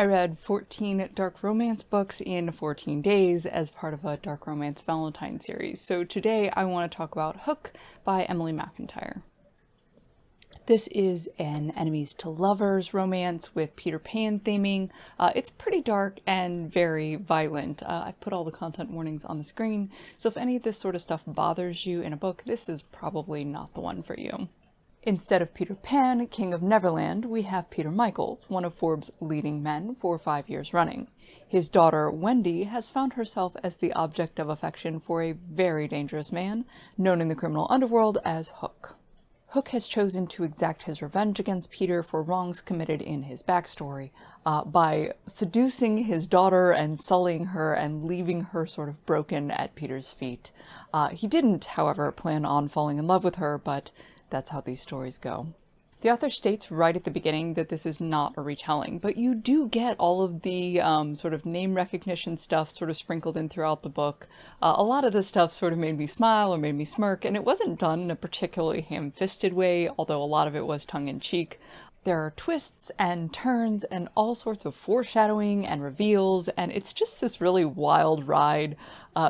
I read 14 dark romance books in 14 days as part of a dark romance Valentine series. So today I want to talk about Hook by Emily McIntire. This is an enemies to lovers romance with Peter Pan theming. It's pretty dark and very violent. I've put all the content warnings on the screen, so if any of this sort of stuff bothers you in a book, this is probably not the one for you. Instead of Peter Pan, King of Neverland, we have Peter Michaels, one of Forbes' leading men for 5 years running. His daughter, Wendy, has found herself as the object of affection for a very dangerous man, known in the criminal underworld as Hook. Hook has chosen to exact his revenge against Peter for wrongs committed in his backstory, by seducing his daughter and sullying her and leaving her sort of broken at Peter's feet. He didn't, however, plan on falling in love with her, but that's how these stories go. The author states right at the beginning that this is not a retelling, but you do get all of the sort of name recognition stuff sort of sprinkled in throughout the book. A lot of this stuff sort of made me smile or made me smirk, and it wasn't done in a particularly ham-fisted way, although a lot of it was tongue-in-cheek. There are twists and turns and all sorts of foreshadowing and reveals, and it's just this really wild ride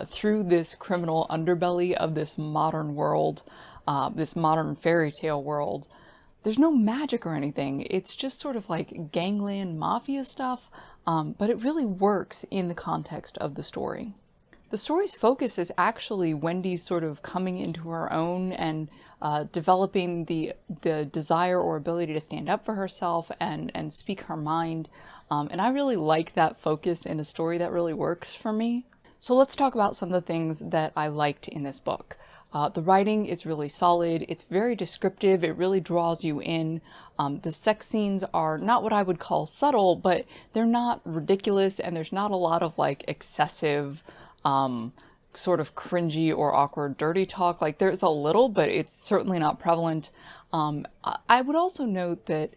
through this criminal underbelly of this modern world. This modern fairy tale world. There's no magic or anything. It's just sort of like gangland mafia stuff, but it really works in the context of the story. The story's focus is actually Wendy's sort of coming into her own and developing the desire or ability to stand up for herself and speak her mind. And I really like that focus in a story that really works for me. So let's talk about some of the things that I liked in this book. The writing is really solid. It's very descriptive. It really draws you in. The sex scenes are not what I would call subtle, but they're not ridiculous, and there's not a lot of like excessive, sort of cringy or awkward dirty talk. Like there's a little, but it's certainly not prevalent. I would also note that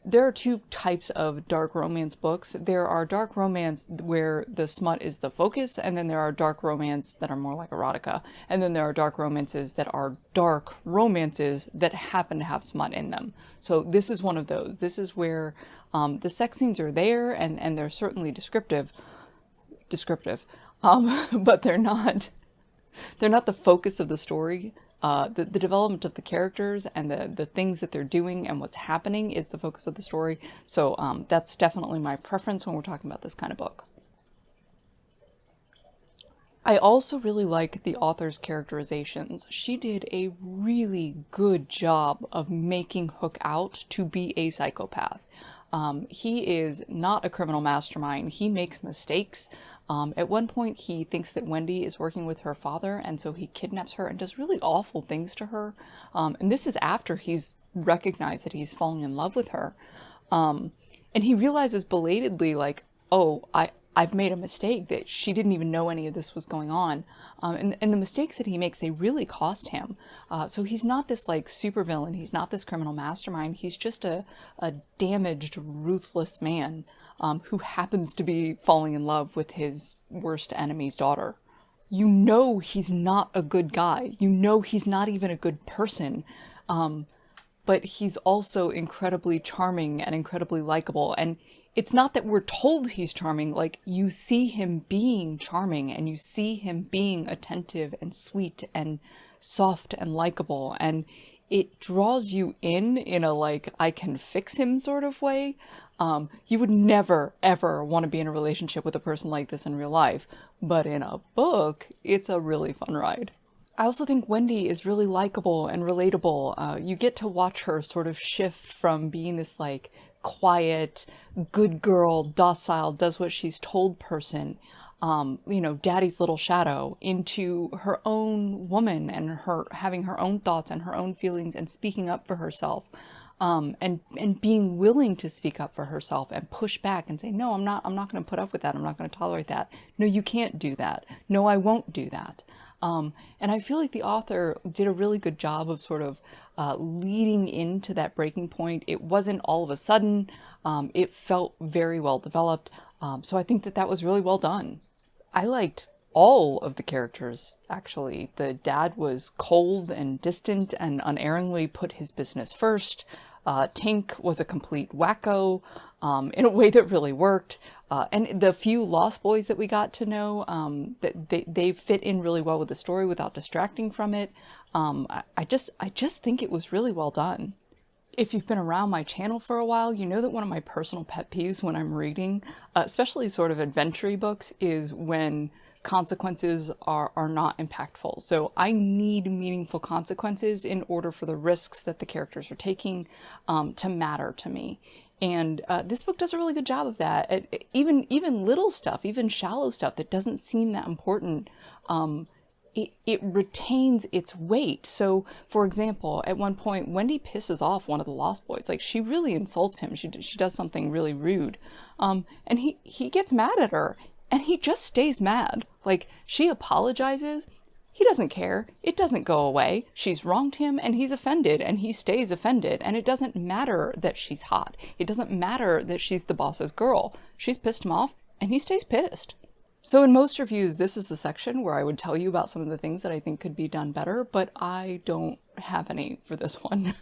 there are two types of dark romance books. There are dark romance where the smut is the focus, and then there are dark romance that are more like erotica. And then there are dark romances that are dark romances that happen to have smut in them. So this is one of those. This is where the sex scenes are there, and they're certainly descriptive, but they're not the focus of the story. The development of the characters and the things that they're doing and what's happening is the focus of the story. So that's definitely my preference when we're talking about this kind of book. I also really like the author's characterizations. She did a really good job of making Hook out to be a psychopath. He is not a criminal mastermind. He makes mistakes. At one point, he thinks that Wendy is working with her father, and so he kidnaps her and does really awful things to her. And this is after he's recognized that he's falling in love with her. And he realizes belatedly, like, oh, I've made a mistake, that she didn't even know any of this was going on. And the mistakes that he makes, they really cost him. So he's not this like supervillain. He's not this criminal mastermind. He's just a damaged, ruthless man who happens to be falling in love with his worst enemy's daughter. You know he's not a good guy. You know he's not even a good person. But he's also incredibly charming and incredibly likable. And it's not that we're told he's charming, like you see him being charming and you see him being attentive and sweet and soft and likable, and it draws you in a like I can fix him sort of way. You would never ever want to be in a relationship with a person like this in real life, but in a book, it's a really fun ride. I also think Wendy is really likable and relatable. You get to watch her sort of shift from being this like quiet, good girl, docile, does what she's told person, daddy's little shadow, into her own woman and her having her own thoughts and her own feelings and speaking up for herself, and being willing to speak up for herself and push back and say, no, I'm not going to put up with that. I'm not going to tolerate that. No, you can't do that. No, I won't do that. And I feel like the author did a really good job of sort of leading into that breaking point. It wasn't all of a sudden. It felt very well developed. So I think that was really well done. I liked all of the characters, actually. The dad was cold and distant and unerringly put his business first. Tink was a complete wacko in a way that really worked. And the few Lost Boys that we got to know, that they fit in really well with the story without distracting from it. I just think it was really well done. If you've been around my channel for a while, you know that one of my personal pet peeves when I'm reading, especially sort of adventure-y books, is when consequences are not impactful. So I need meaningful consequences in order for the risks that the characters are taking to matter to me. And this book does a really good job of that. Even little stuff, even shallow stuff that doesn't seem that important, it retains its weight. So, for example, at one point, Wendy pisses off one of the Lost Boys. Like, she really insults him. She does something really rude. And he gets mad at her, and he just stays mad. Like, she apologizes. He doesn't care. It doesn't go away. She's wronged him, and he's offended, and he stays offended. And it doesn't matter that she's hot. It doesn't matter that she's the boss's girl. She's pissed him off, and he stays pissed. So in most reviews, this is the section where I would tell you about some of the things that I think could be done better, but I don't have any for this one.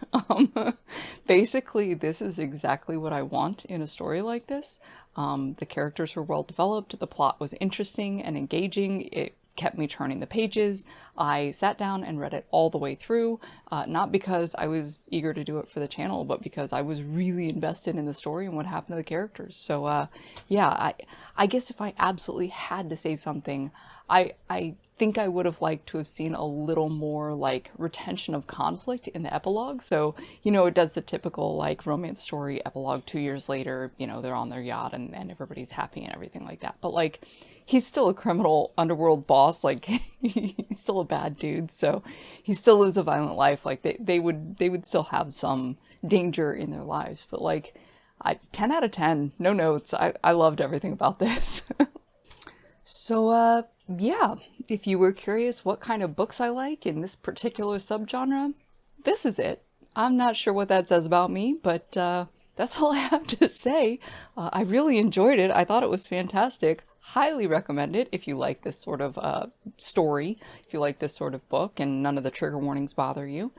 Basically, this is exactly what I want in a story like this. The characters were well developed, the plot was interesting and engaging, it kept me turning the pages. I sat down and read it all the way through, not because I was eager to do it for the channel, but because I was really invested in the story and what happened to the characters. So yeah, I guess if I absolutely had to say something, I think I would have liked to have seen a little more like retention of conflict in the epilogue. So, you know, it does the typical like romance story epilogue 2 years later, you know, they're on their yacht and everybody's happy and everything like that. But like, he's still a criminal underworld boss. Like he's still a bad dude. So he still lives a violent life. Like they would still have some danger in their lives. But like 10 out of 10, no notes. I loved everything about this. So, yeah, if you were curious what kind of books I like in this particular subgenre, this is it. I'm not sure what that says about me, but that's all I have to say. I really enjoyed it. I thought it was fantastic. Highly recommend it if you like this sort of story, if you like this sort of book and none of the trigger warnings bother you.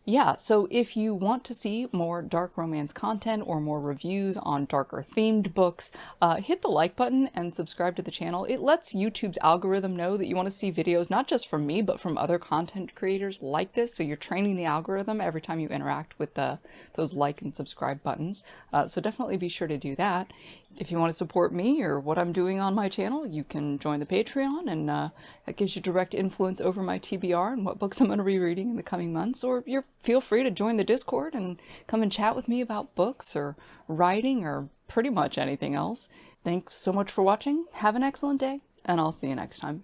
Yeah, so if you want to see more dark romance content or more reviews on darker themed books, hit the like button and subscribe to the channel. It lets YouTube's algorithm know that you want to see videos not just from me, but from other content creators like this. So you're training the algorithm every time you interact with those like and subscribe buttons. So definitely be sure to do that. If you want to support me or what I'm doing on my channel, you can join the Patreon, and that gives you direct influence over my TBR and what books I'm going to be reading in the coming months. Or feel free to join the Discord and come and chat with me about books or writing or pretty much anything else. Thanks so much for watching. Have an excellent day, and I'll see you next time.